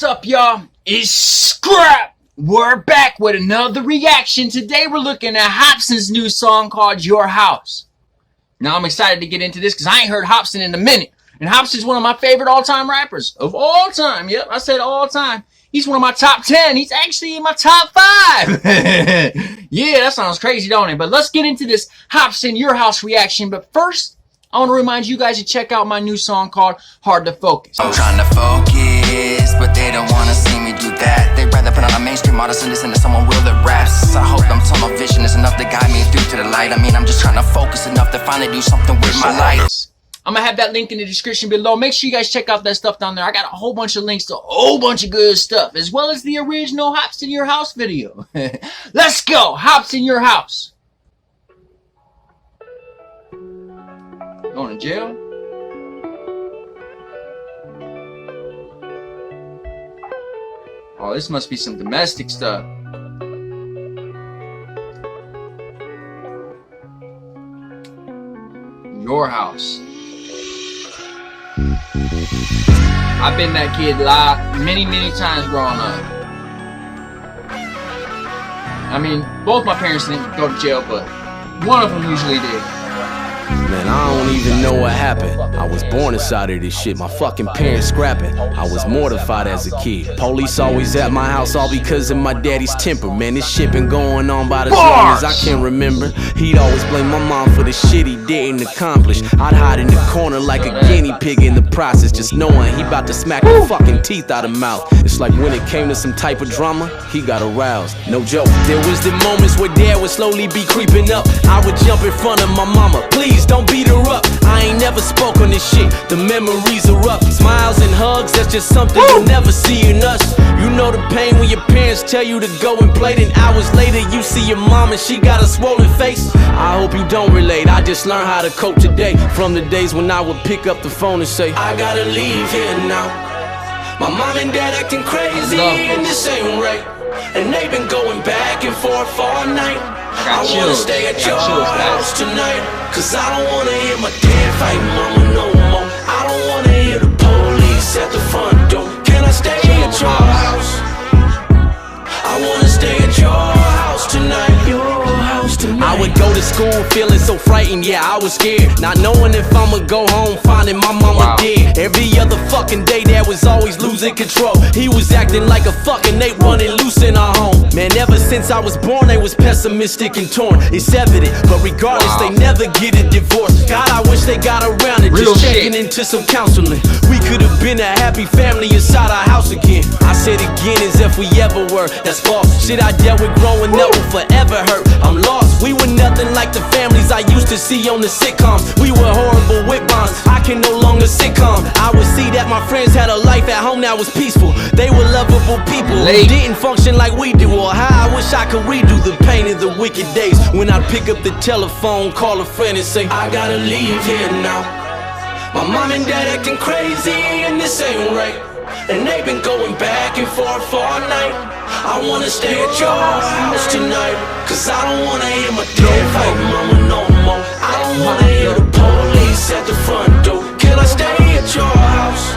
What's up, y'all? It's ScRAP. We're back with another reaction. Today we're looking at Hopsin's new song called Your House. Now I'm excited to get into this because I ain't heard Hopsin in a minute. And Hopsin's one of my favorite all-time rappers. Of all time. Yep, I said all time. He's one of my top 10. He's actually in my top 5. Yeah, that sounds crazy, don't it? But let's get into this Hopsin Your House reaction. But first, I want to remind you guys to check out my new song called Hard to Focus. I'm trying to focus, but they don't want to see me do that. They'd rather put on a mainstream artist and listen to someone real that raps. I hope them tunnel vision is enough to guide me through to the light. I mean, I'm just trying to focus enough to finally do something with my life. I'm going to have that link in the description below. Make sure you guys check out that stuff down there. I got a whole bunch of links to a whole bunch of good stuff, as well as the original Hopsin Your House video. Let's go! Hopsin Your House. Going to jail? Oh, this must be some domestic stuff. Your house. I've been that kid many times growing up. I mean, both my parents didn't go to jail, but one of them usually did. Man, I don't even know what happened. I was born inside of this shit, my fucking parents scrapping. I was mortified as a kid. Police always at my house, all because of my daddy's temper. Man, this shit been going on about as long as I can remember. He'd always blame my mom for the shit he didn't accomplish. I'd hide in the corner like a guinea pig in the process, just knowing he about to smack the fucking teeth out of mouth. It's like when it came to some type of drama, he got aroused. No joke. There was the moments where dad would slowly be creeping up. I would jump in front of my mama. Please don't beat her up. I ain't never spoke on this shit. The memories are up. Smiles and hugs, that's just something you'll never see in us. You know the pain when your parents tell you to go and play, then hours later you see your mom and she got a swollen face. I hope you don't relate. I just learned how to cope today from the days when I would pick up the phone and say, I gotta leave here now. My mom and dad acting crazy and this ain't right. And they've been going back and forth all night. I wanna stay at your house tonight, cause I don't wanna hear my dad fight mama no more. I don't wanna hear the police at the front door. Can I stay at your house? I wanna stay at your house tonight. Your house tonight. I would go to school feeling so frightened, yeah, I was scared. Not knowing if I'ma go home finding my mama dead. Every other fucking day dad was always losing control. He was acting like a fucking ape running loose in our home. Man, ever since I was born they was pessimistic and torn. It's evident, but regardless they never get a divorce. God, I wish they got around it, just checking into some counseling. We could have been a happy family inside our house again. I said again as if we ever were. That's false. Shit I dealt with growing up will forever hurt. I'm lost. We were nothing like the families I used to see on the sitcoms. We were horrible with bonds. I can no longer sitcom. I would see that my friends had a life at home that was peaceful. They were lovable people who didn't function like we do. Or how I wish I could redo the pain of the wicked days when I'd pick up the telephone, call a friend and say, I gotta leave here now. My mom and dad acting crazy and this ain't right. And they've been going back and forth all night. I wanna stay at your house tonight, cause I don't wanna hear my dad fight mama no more. I don't wanna hear the police at the front door. Can I stay at your house?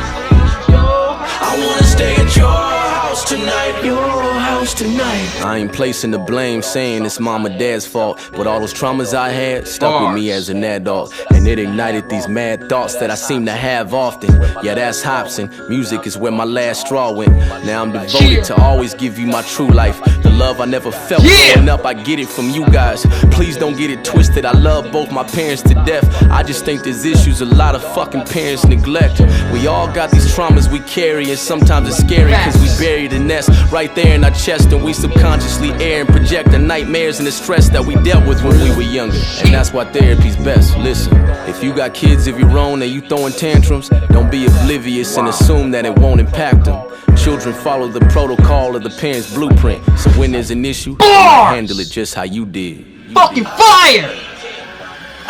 I wanna stay at your house tonight. Your house tonight. I ain't placing the blame, saying it's mom or dad's fault, but all those traumas I had stuck with me as an adult, and it ignited these mad thoughts that I seem to have often. Yeah, that's Hopsin. Music is where my last straw went. Now I'm devoted to always give you my true life. The love I never felt growing up, I get it from you guys. Please don't get it twisted. I love both my parents to death. I just think there's issues a lot of fucking parents neglect. We all got these traumas we carry, and sometimes it's scary cause we bury the nest right there in our chest, and we subconsciously air and project the nightmares and the stress that we dealt with when we were younger. And that's why therapy's best. Listen, if you got kids of your own and you throwing tantrums, don't be oblivious and assume that it won't impact them. Children follow the protocol of the parents' blueprint, so when there's an issue, you handle it just how you did. Fucking fire!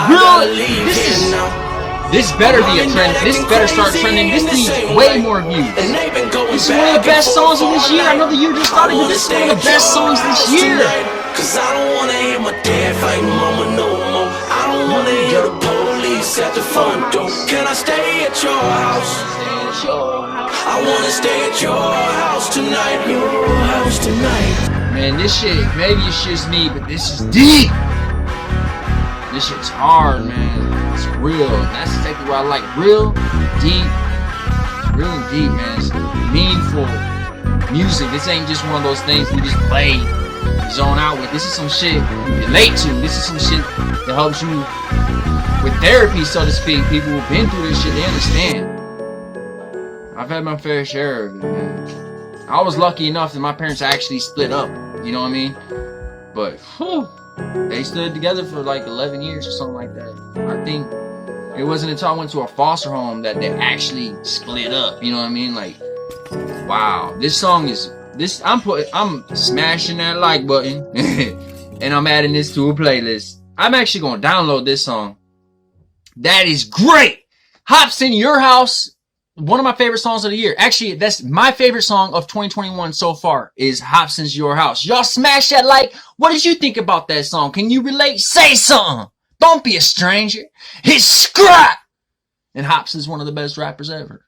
Really? This better be a trend. This better start trending. This needs way more views. This is one of the best songs of this year. I know the year just started, but this is one of the best songs this year. Cause I don't wanna hear my dad fight mama no more. I don't wanna hear the police at the front door. Can I stay at your house? I wanna stay at your house. house tonight, your house tonight. Man, this shit, maybe it's just me, but this is deep. This shit's hard, man. It's real. That's exactly what I like. Real, deep, real and deep, man. It's meaningful music. This ain't just one of those things we just play, zone out with. This is some shit you relate to. This is some shit that helps you with therapy, so to speak. People who've been through this shit, they understand. I've had my fair share of it, man. I was lucky enough that my parents actually split up. You know what I mean? But, whew, they stood together for like 11 years or something like that. I think it wasn't until I went to a foster home that they actually split up. You know what I mean? Like, wow. This song is, I'm smashing that like button and I'm adding this to a playlist. I'm actually going to download this song. That is great. Hopsin, Your House. One of my favorite songs of the year. Actually, that's my favorite song of 2021 so far is Hopsin's Your House. Y'all smash that like. What did you think about that song? Can you relate? Say something. Don't be a stranger. It's ScRAP. And Hopsin's one of the best rappers ever.